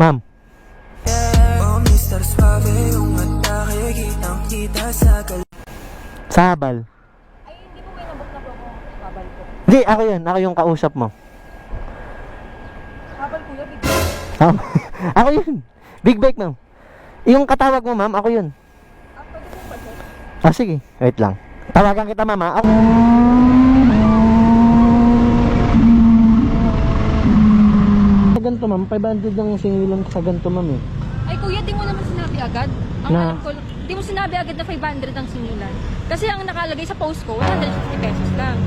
Ma'am. Sa habal. Ay, hindi po may nabok na po ako. Habal po. Hindi, ako yun. Ako yung kausap mo. Habal kuya, bigyan. Ako yun. Big bike, ma'am. Yung katawag mo, ma'am, ako yun. Pwede po ba siya? Ah, sige. Wait lang. Tawagan kita, ma'am, ha? Ako. Sa ganito, ma'am. 500 ang singilan ko sa ganito, ma'am, eh. Ay kuya, di mo naman sinabi agad. Ang Na? alam ko, di mo sinabi agad na 500 ang singilan. Kasi ang nakalagay sa post ko, 150 pesos lang.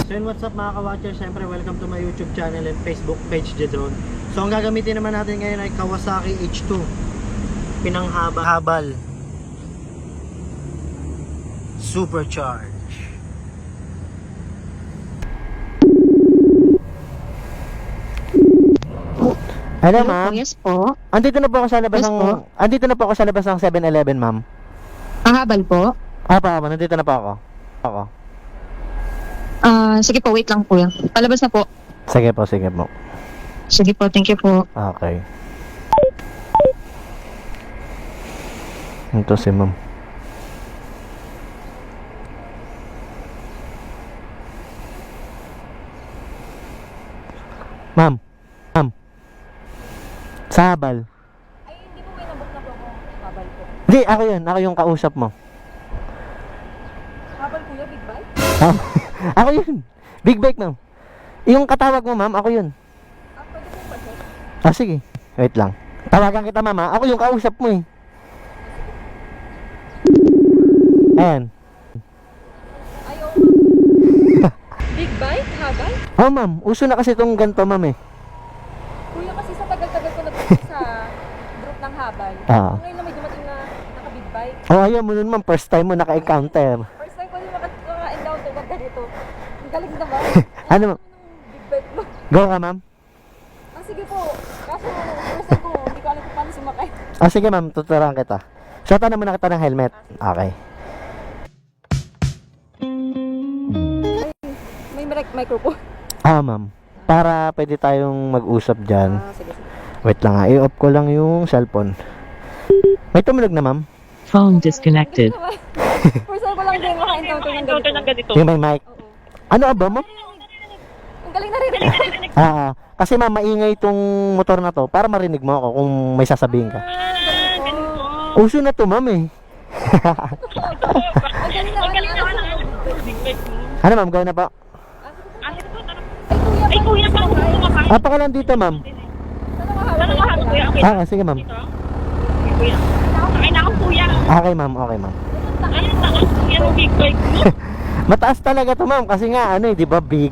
So yun, what's up mga ka-watcher? Siyempre, welcome to my YouTube channel and Facebook page, Jedron. So ang gagamitin naman natin ngayon ay Kawasaki H2 Pinanghabal Supercharge. Hello, ma'am. Yes po. Andito na po ako sa labas Yes ng po. Andito na po ako sa labas ng 7-Eleven, ma'am. Ang habal po. Pa, nandito na po ako. Sige po, wait lang po yan. Palabas na po. Sige po, sige po. Sige po, thank you po. Okay. Ito si ma'am. Ma'am. Sa habal. Ay, hindi po may nabok na po ako. Habal po. Hindi, ako yun. Ako yung kausap mo. Habal kuya, big bike? Ako yun. Big bike, ma'am. Yung katawag mo, ma'am, ako yun. Pwede po ba siya? Ah, sige. Wait lang. Tawagan kita, ma'am, ha? Ako yung kausap mo, eh. Ayan. Ayaw. Big bike? Habal? Oh, ma'am. Uso na kasi itong ganito, ma'am, eh. Kuya, kasi sa tagal-tagal ko na sa group ng habal. Ah. Ngayon na may dumating na naka-big bike. Oh, ayaw mo nun, ma'am. First time mo naka-encounter. First time ko din maka-encounter na ganito. Ang galing naman. Ano, ma'am? Big bike mo. Go ka, ma'am. Sige po. Kaso, first time ko, hindi ko alam kung paano sumakay. Ah, sige, ma'am. Tuturuan kita. Suotan na muna kita ng helmet. Okay. May microphone. Ah, ma'am. Para pwede tayong mag-usap dyan. Sige, sige. Wait lang, ha. I-off ko lang yung cellphone. May tumunog na, ma'am. Phone disconnected. First time ko lang din maka-encounter ng ganito. Yung may mic. Oo. Ano ba, ma'am? Ang galing naririnig. Kasi ma'am, maingay itong motor na to para marinig mo ako kung may sasabihin ka. Uso na to, ma'am, eh. Ang galing naman. Ano, ma'am? Gawin na po. Ay, kuya, paano sumakay? Pakalan dito, ma'am. Saan mahalo, kuya? Sige, ma'am. Sakay na ako, kuya. Okay, ma'am. Okay, ma'am. Ayun, takas, kuya, ng big bike mo. Mataas talaga to, ma'am. Kasi nga, ano, di ba, big.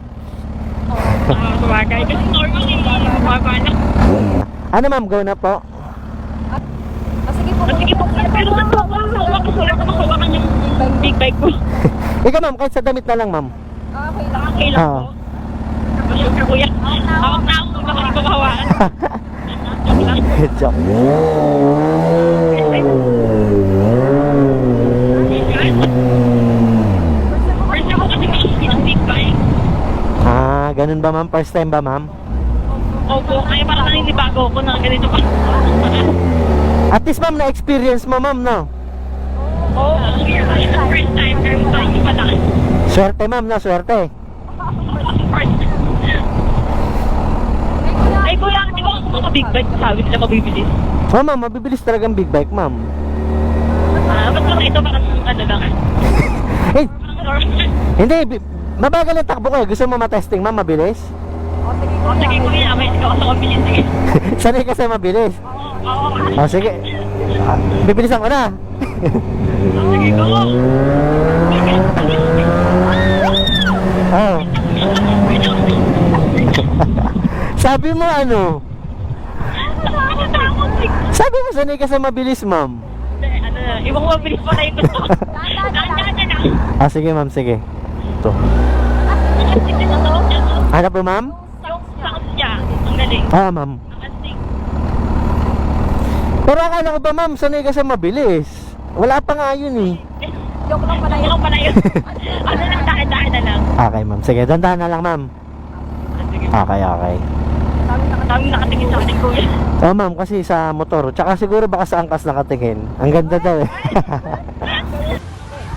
Sabagay. Kasi normal yung bumaba na. Ano, ma'am? Gawin na po. Sige po. Sige po. Pero saan po ako makuhakan yung big bike mo? Ikaw, ma'am, kahit sa damit na lang, ma'am. Okay lang. Okay lang Oo. po. Siyempre, kuya. Hawak na ako. Baka hindi ko mahawakan. Joke. First time ko kasi makikita ng big bike. Ganun ba, ma'am? First time ba, ma'am? Opo. Kaya parang naninibago ako na ganito pa. At least, ma'am, na-experience mo, ma'am, no? Oo. First time. Pero hindi pa lang. Swerte, ma'am, na swerte. Ay, kuya, di ba ako big bike? Sabi nila mabibilis. Oh, ma'am, mabibilis talagang big bike, ma'am. Ba't lang ito parang ano lang? Eh, Parang normal. hindi, mabagal ang takbo ko eh. Gusto mo matesting, ma'am, mabilis? O, sige kuya, may ikaw sa kabilis. Sige. Sanay kasi mabilis. Oo. Sige. Bibilisan ko na. Sige, go. Oh. Sabi mo ano? Sabi mo sanay ka sa mabilis, ma'am. Ano na, ibang mabilis pa tayo gusto. Dahan-dahan na. Sige, ma'am, sige. Ito. Ano po, ma'am? Yung sakit niya, ang galing. Ma'am. Ang astig. Pero akala ko ba, ma'am, sanay ka sa mabilis? Wala pa nga yun eh. Joke lang pala yun. Ano lang, dahan-dahan na lang. Okay, ma'am. Sige, dandahan na lang, ma'am. Okay, okay. Daming nakatingin sa ating kuya. Oh ma'am, kasi sa motor, tsaka siguro baka sa angkas nakatingin. Ang ganda daw eh.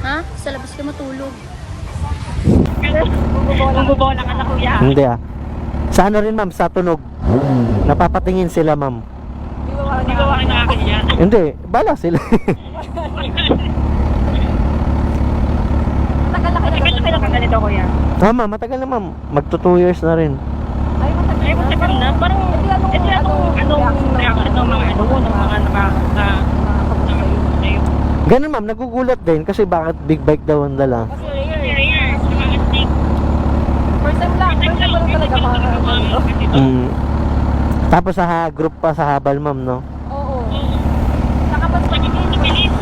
Ha? Sa labas ka matulog. Bumubola ka na kuya. Hindi ah. Sa ano rin ma'am, sa tunog. Napapatingin sila ma'am. Hindi ko wala na akin yan. Hindi, bala sila. Matagal na kayo ganito kuya. Ah ma'am, matagal na ma'am. Magto 2 years na rin. Ay, matagal na. Parang, anong mga Ganun ma'am, nagugulat din kasi bakit big bike daw ang dala. First time lang talaga mga Tapos sa group pa sa habal ma'am, no? Oo. Nakapagpagigil.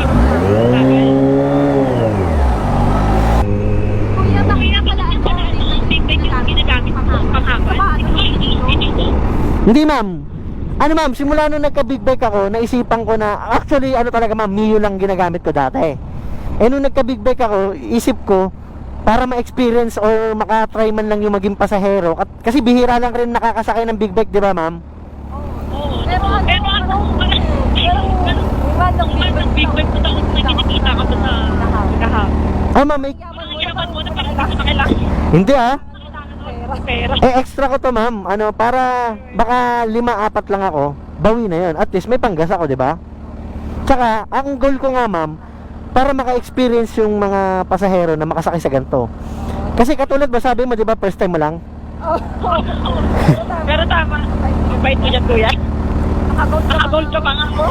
Kuya, bakit pala ang big bike yung ginagamit mo panghabal? Hindi ma'am. Ano ma'am, simula nung nagka-big bike ako, naisipan ko na, actually ano talaga ma'am, Mio lang ginagamit ko dati. Eh nung nagka-big bike ako, isip ko, para ma-experience or maka-try man lang yung maging pasahero. Kasi bihira lang rin nakakasakay ng big bike, di ba ma'am? Pero big bike na tapos may kinikita ka sa kahap. Ah ma'am, may... Yaman mo na parang nakakilala. Hindi ah. Pera. Eh extra ko to ma'am, ano, para baka 5-4 lang ako, bawi na yun. At least may panggas ako, di ba? Tsaka, ang goal ko nga ma'am, para maka-experience yung mga pasahero na makasakay sa ganito. Kasi katulad ba sabi mo, di ba, first time mo lang? Pero tama. Mabait mo dyan kuya. Nakagold ka pa nga mo.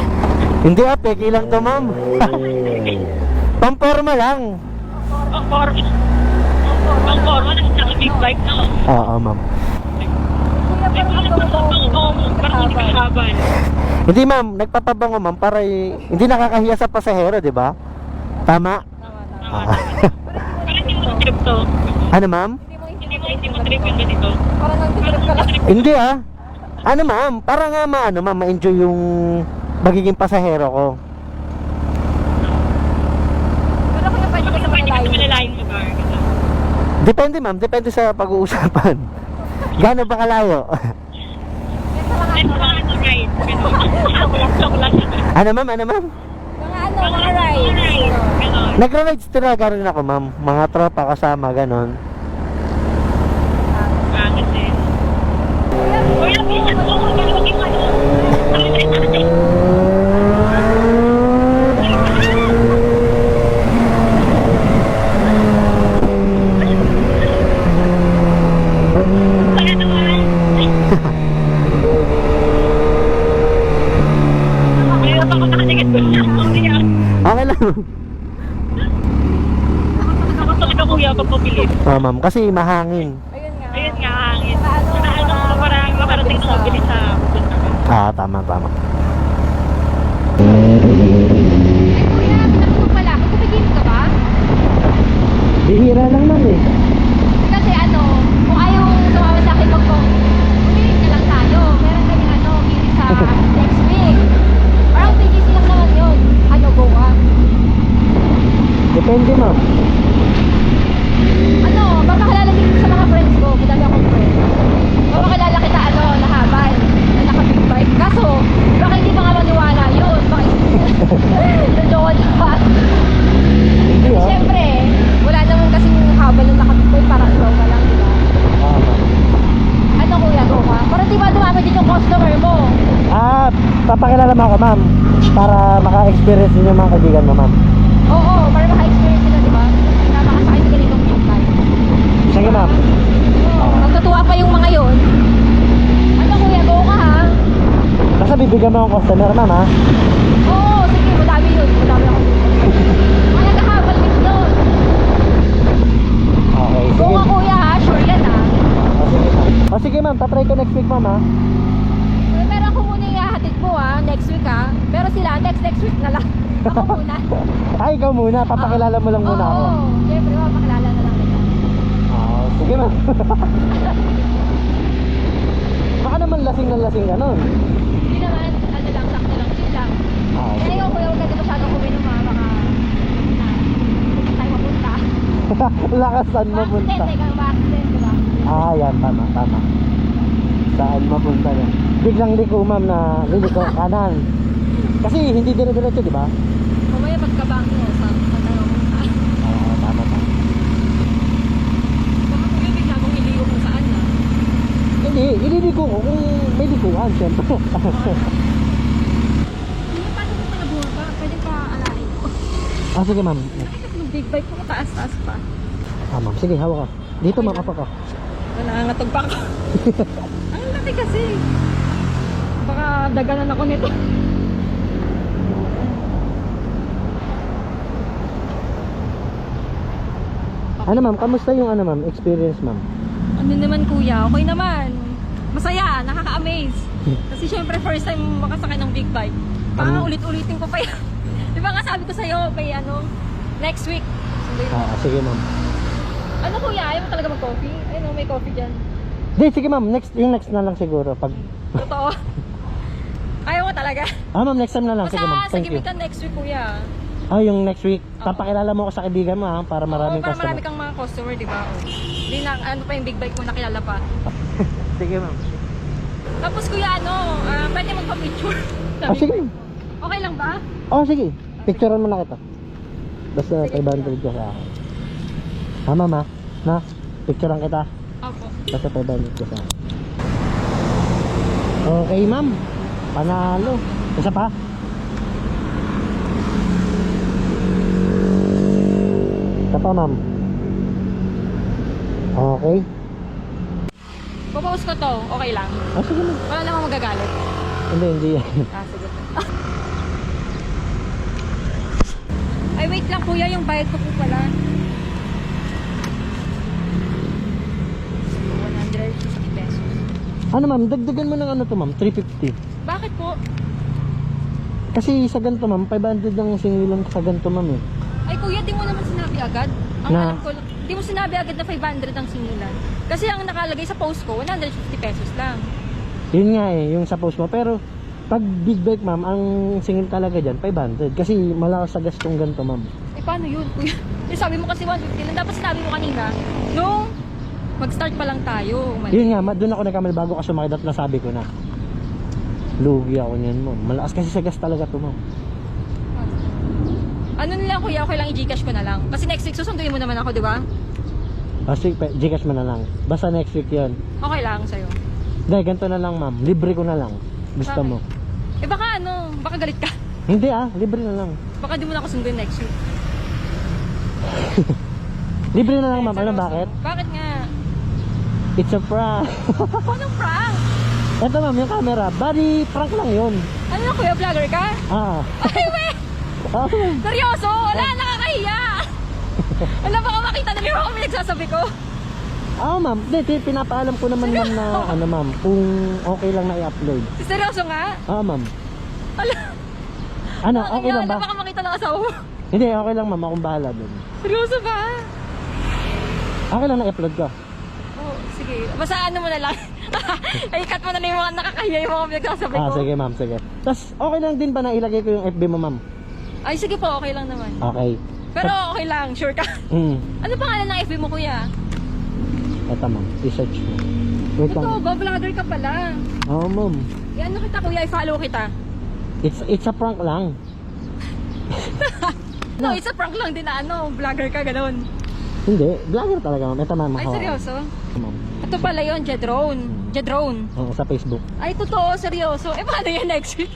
Hindi ah, peki lang to ma'am. Pamporma lang. Ang forma na sa big bike na. Oo ma'am. Parang hindi ka habal. Hindi ma'am, nagpapabango ma'am para hindi nakakahiya sa pasahero, di ba? Tama? Ah. Parang hindi mo trip to. Ano ma'am? Hindi mo trip yung ganito. Parang nag-trip ka lang. Hindi ah. Ano ma'am, para nga ma-enjoy yung magiging pasahero ko. Pero kung pwede ka sa malalayong lugar. Depende ma'am, depende sa pag-uusapan. Gaano ba kalayo? Ano ma'am, ano ma'am? Mga rides. Nagra-rides talaga rin ako ma'am. Mga tropa kasama, ganon. Okay lang. Kuya, pagpapili. Ma'am, kasi mahangin. Ayun nga, hangin. Parang maparating na mabilis sa pupunta ka. Ah, tama, tama. Kuya, pala, kumigil ka ba? Bihira lang ma'am eh. Kasi kung ayaw sumama sa akin kumigil ka lang tayo. Meron kami meeting sa next week. Parang TGC lang naman yun. Goa. Depende ma'am. Papakilala din sa mga friends ko. Madami akong friends. Papakilala kita, nahabal. Na naka-big bike. Kaso, baka hindi mga maniwala yun. Baka nandun ka. Hindi ah. Siyempre, wala naman kasing habal na naka-big bike. Parang ikaw ka lang, di ba? Kuya, Goa? Para di ba dumami din yung customer mo? Ah, papakilala mo ako ma'am. Para maka-experience din yung mga kaibigan mo ma'am. Oo, para maka-experience sila, di ba? Na makasakay sa ganitong big bike. Sige ma'am. Magtutuwa pa yung mga yun. Kuya, go ka ha? Basta bibigyan mo ang customer ma'am ha. Oo, sige, madami yun. Madami akong mga nagkahabal din doon. Okay, Go sige. ka kuya ha, sure yan ha. O sige ma'am, tatry ko next week ma'am ha. Pero ako muna yung hahatid mo ha, next week ha. Pero sila, next week na lang. Ako muna. Ay, ikaw muna, papakilala mo lang muna ako. Oo, siyempre mapakilala na lang nila. Sige ma'am. Baka naman lasing na lasing ka nun. Hindi naman, lang, sakto lang, chill lang. Kaya yung kuya, huwag ka dito masyadong kuminom ha, baka tayo mapunta. Lakasan mo punta. Accident, ikaw ba accident, di ba? Ah, yan, tama, tama. saan mapunta na. Biglang liko ma'am na liliko kanan. Kasi hindi dire-diretso, di ba? Mamaya pagkabang mo sa pagkabang mo. Oo, tama. Baka kuya bigla mong iligo kung saan na. Hindi, ililiko ko kung may likuan, syempre. Hindi, paano mo pala bumaba? Pwede pa alahin ko. Ah, sige ma'am. Nakita ko ng big bike ko, taas-taas pa. Ah, ma'am, sige, hawak ka. Dito ma'am, apa ka. Nangangatog pa ako. Ang laki kasi. Baka daganan ako nito. Ano ma'am, kamusta yung ano ma'am, experience ma'am? Ano naman kuya, okay naman. Masaya, nakaka-amaze. Kasi syempre first time makasakay ng big bike. Baka nga ulit-ulitin ko pa yan. Di ba nga sabi ko sa'yo, may ano, next week. Sunduin mo. Ah, sige ma'am. Ano kuya, ayaw mo talaga mag-coffee? Ayun o, may coffee dyan. Di, sige ma'am, yung next na lang siguro. Pag... Totoo. Ayaw mo talaga. Ah ma'am, next time na lang. Sige ma'am, Basta sa thank you. gimikan next week kuya. Ah, yung next week, papakilala mo ako sa kaibigan mo ha, para maraming Oo, para customer. marami kang mga customer, di ba? Oh. Hindi na, ano pa yung big bike mo nakilala pa. Sige ma'am. Tapos kuya, ano, pwede magpa-picture. Ah, sige ma'am. Okay lang ba? Oh, sige. Picturean mo na kita. Basta Sige. 500 ka sa akin. Ha ma'am ha? Na? Picturean kita. Opo. Basta 500 ka sa akin. Okay ma'am. Panalo. Isa pa? Isa pa ma'am. Okay. Popost ko to, okay lang. Ah, sige ma'am. Wala namang magagalit. Hindi yan. Ah, sige. Ay, wait lang kuya, yung bayad ko po pala. 150 pesos. Ano ma'am, dagdagan mo ng ano to ma'am, 350. Bakit po? Kasi sa ganito ma'am, 500 ang singilan ko sa ganito ma'am eh. Ay kuya, di mo naman sinabi agad. Ang Na? alam ko lang, di mo sinabi agad na 500 ang singilan. Kasi ang nakalagay sa post ko, 150 pesos lang. Yun nga eh, yung sa post mo. Pero pag big bike ma'am, ang singil talaga dyan, 500. Kasi malakas sa gastong ganito ma'am. Eh paano yun kuya? Eh, sabi mo kasi 150 lang. Dapat sinabi mo kanina, nung mag-start pa lang tayo. Yun nga, doon ako nagkamali bago ka sumakit at nasabi ko na. Lugi ako niyan ma'am. Malakas kasi sa gas talaga to ma'am. Ano na lang kuya, okay lang i-Gcash ko na lang. Kasi next week susunduin mo naman ako, di ba? Kasi Gcash mo na lang. Basta next week yun. Okay lang sa'yo. Hindi, ganito na lang ma'am. Libre ko na lang. Gusto Bakit? mo. Eh baka ano, baka galit ka. Hindi libre na lang. Baka di mo na ako sunduin next week. Libre na lang ma'am. Ano Seryoso. bakit? Bakit nga? It's a prank. Anong prank? Ito ma'am, yung camera. Body prank lang yun. Ano na kuya, vlogger ka? Ah. Ay we! Ah, Seryoso? Wala, nakakahiya! Wala baka makita na ako may nagsasabi ko. ma'am. Hindi, pinapaalam ko naman ma'am na ano ma'am, kung okay lang na i-upload. Seryoso nga? Ma'am. Ala, Ano, okay lang ba? Baka makita ng asawa mo. Hindi, okay lang ma'am. Akong bahala dun. Seryoso ba? Okay lang na i-upload ko. Oh, sige. Basta ano mo na lang. Ay, cut mo na yung mga nakakahiya yung mga nagsasabi ko. Sige ma'am, sige. Tapos, okay lang din ba na ilagay ko yung FB mo ma'am? Ay, sige po, okay lang naman. Okay. Pero okay lang, sure ka. Ano pangalan ng FB mo kuya? Ito ma'am, i-search mo. Wait Ito, lang. ba, vlogger ka pala. Oo ma'am. Eh, ano kita kuya, i-follow kita. It's a prank lang. No, it's a prank lang din na ano, vlogger ka, ganun. Hindi, vlogger talaga ma'am. Ito ma'am. Ay, seryoso? Ma'am. Ito pala yun, Jedrone. Jedrone. Oo, sa Facebook. Ay, totoo, seryoso. Eh, paano yan next week?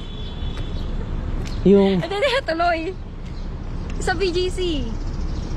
Yung, Hindi na tuloy. Sa BGC.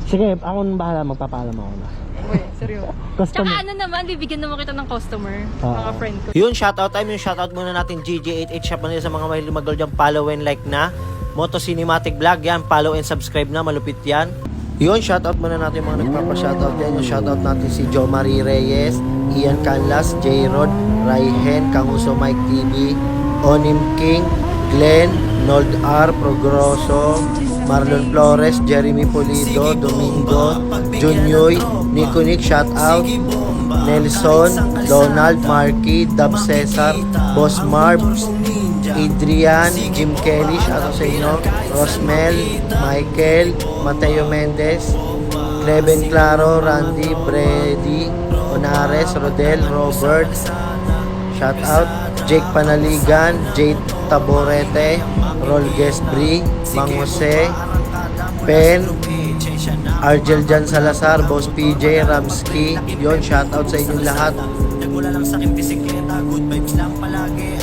sige, ako nang bahala, magpapaalam ako na. Uy, seryoso. Customer. Tsaka ano naman, bibigyan naman kita ng customer. Mga friend ko. Yun, shoutout time. Yung shoutout muna natin GG88 shop na sa mga mahilig mag-gold dyan. Follow and like na. Moto Cinematic Vlog yan. Follow and subscribe na. Malupit yan. Yun, shoutout muna natin yung mga nagpapa-shoutout yan. Yung shoutout natin si Jo Marie Reyes, Ian Canlas, J-Rod, Raihen, Kanguso Mike TV, Onim King, Glenn, Nold R, Progroso, Marlon Flores, Jeremy Pulido, Domingo, Junyoy, Nico Nick, shoutout, Nelson, Donald, Marky, Dab Cesar, Boss Marv, Adrian, Jim Kelly, shoutout sa inyo, Rosmel, Michael, Mateo Mendez, Cleven Claro, Randy, Brady, Onares, Rodel, Robert, Shout out Jake Panaligan, Jade Taborete, Rol Gesbri, Mang Jose, Pen, Argel Jan Salazar, Boss PJ, Ramski. Yon, shout out sa inyong lahat. Nagmula lang sa aking bisikleta, good vibes lang palagi.